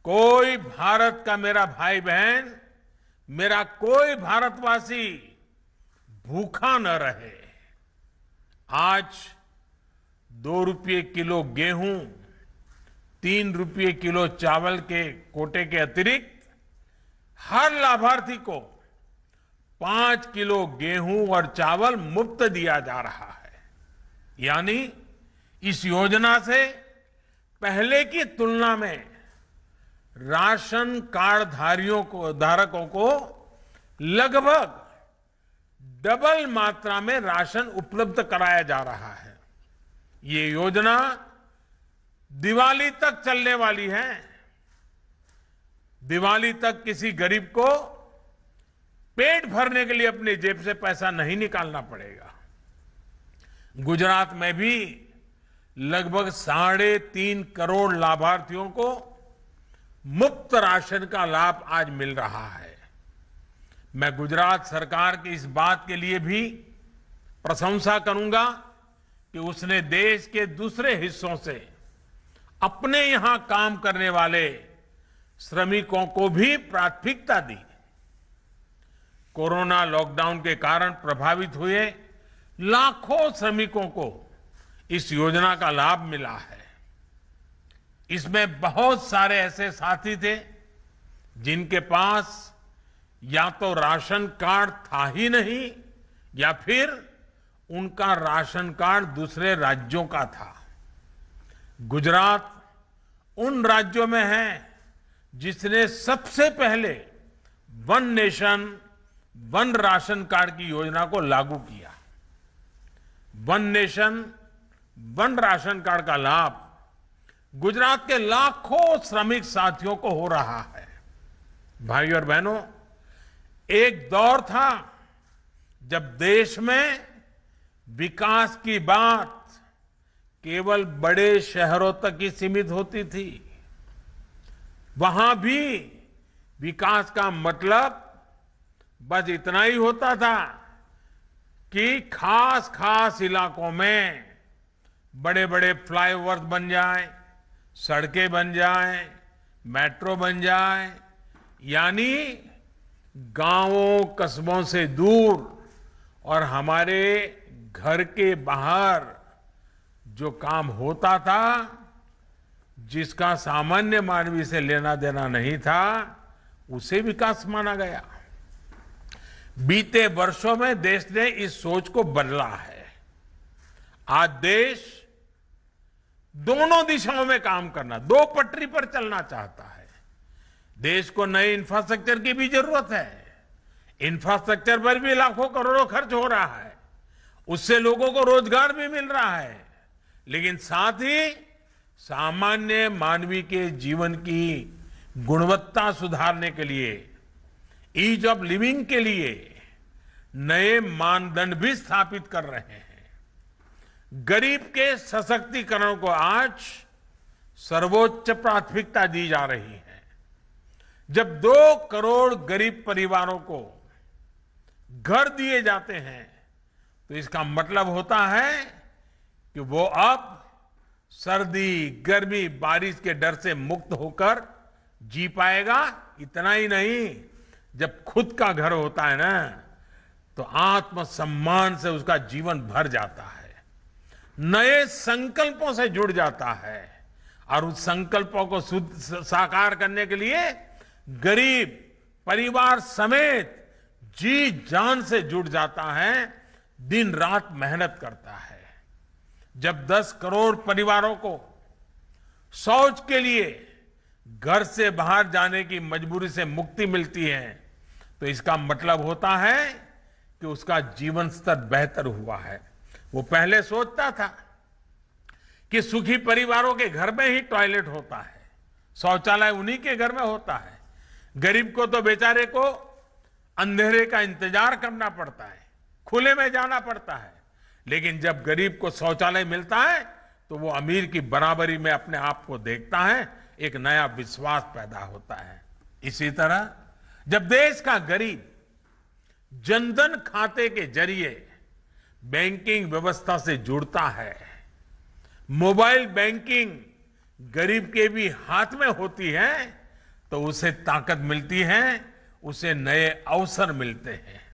कोई भारत का मेरा भाई बहन, मेरा कोई भारतवासी भूखा न रहे। आज 2 रुपये किलो गेहूं, 3 रुपये किलो चावल के कोटे के अतिरिक्त हर लाभार्थी को 5 किलो गेहूं और चावल मुफ्त दिया जा रहा है। यानी इस योजना से पहले की तुलना में राशन कार्ड धारकों को लगभग डबल मात्रा में राशन उपलब्ध कराया जा रहा है। ये योजना दिवाली तक चलने वाली है। दिवाली तक किसी गरीब को पेट भरने के लिए अपनी जेब से पैसा नहीं निकालना पड़ेगा। गुजरात में भी लगभग 3.5 करोड़ लाभार्थियों को मुफ्त राशन का लाभ आज मिल रहा है। मैं गुजरात सरकार की इस बात के लिए भी प्रशंसा करूंगा कि उसने देश के दूसरे हिस्सों से अपने यहां काम करने वाले श्रमिकों को भी प्राथमिकता दी। कोरोना लॉकडाउन के कारण प्रभावित हुए लाखों श्रमिकों को इस योजना का लाभ मिला है। इसमें बहुत सारे ऐसे साथी थे जिनके पास या तो राशन कार्ड था ही नहीं या फिर उनका राशन कार्ड दूसरे राज्यों का था। गुजरात उन राज्यों में है जिसने सबसे पहले one nation one ration card की योजना को लागू किया। One nation one ration card का लाभ गुजरात के लाखों श्रमिक साथियों को हो रहा है। भाइयों और बहनों, एक दौर था जब देश में विकास की बात केवल बड़े शहरों तक ही सीमित होती थी। वहां भी विकास का मतलब बस इतना ही होता था कि खास खास इलाकों में बड़े बड़े फ्लाईओवर बन जाएं, सड़कें बन जाएं, मेट्रो बन जाए, यानी गांवों कस्बों से दूर और हमारे घर के बाहर जो काम होता था, जिसका सामान्य मानवी से लेना देना नहीं था, उसे विकास माना गया। बीते वर्षों में देश ने इस सोच को बदला है। आज देश दोनों दिशाओं में काम करना, 2 पटरी पर चलना चाहता है। देश को नए इंफ्रास्ट्रक्चर की भी जरूरत है। इंफ्रास्ट्रक्चर पर भी लाखों करोड़ों खर्च हो रहा है, उससे लोगों को रोजगार भी मिल रहा है, लेकिन साथ ही सामान्य मानवी के जीवन की गुणवत्ता सुधारने के लिए, ईज ऑफ लिविंग के लिए नए मानदंड भी स्थापित कर रहे हैं। गरीब के सशक्तिकरण को आज सर्वोच्च प्राथमिकता दी जा रही है। जब 2 करोड़ गरीब परिवारों को घर दिए जाते हैं तो इसका मतलब होता है कि वो अब सर्दी, गर्मी, बारिश के डर से मुक्त होकर जी पाएगा। इतना ही नहीं, जब खुद का घर होता है ना, तो आत्मसम्मान से उसका जीवन भर जाता है, नए संकल्पों से जुड़ जाता है और उस संकल्पों को साकार करने के लिए गरीब परिवार समेत जी जान से जुड़ जाता है, दिन रात मेहनत करता है। जब 10 करोड़ परिवारों को शौच के लिए घर से बाहर जाने की मजबूरी से मुक्ति मिलती है, तो इसका मतलब होता है कि उसका जीवन स्तर बेहतर हुआ है। वो पहले सोचता था कि सुखी परिवारों के घर में ही टॉयलेट होता है, शौचालय उन्हीं के घर में होता है, गरीब को तो बेचारे को अंधेरे का इंतजार करना पड़ता है, खुले में जाना पड़ता है। लेकिन जब गरीब को शौचालय मिलता है तो वो अमीर की बराबरी में अपने आप को देखता है, एक नया विश्वास पैदा होता है। इसी तरह जब देश का गरीब जनधन खाते के जरिए बैंकिंग व्यवस्था से जुड़ता है, मोबाइल बैंकिंग गरीब के भी हाथ में होती है, तो उसे ताकत मिलती है, उसे नए अवसर मिलते हैं।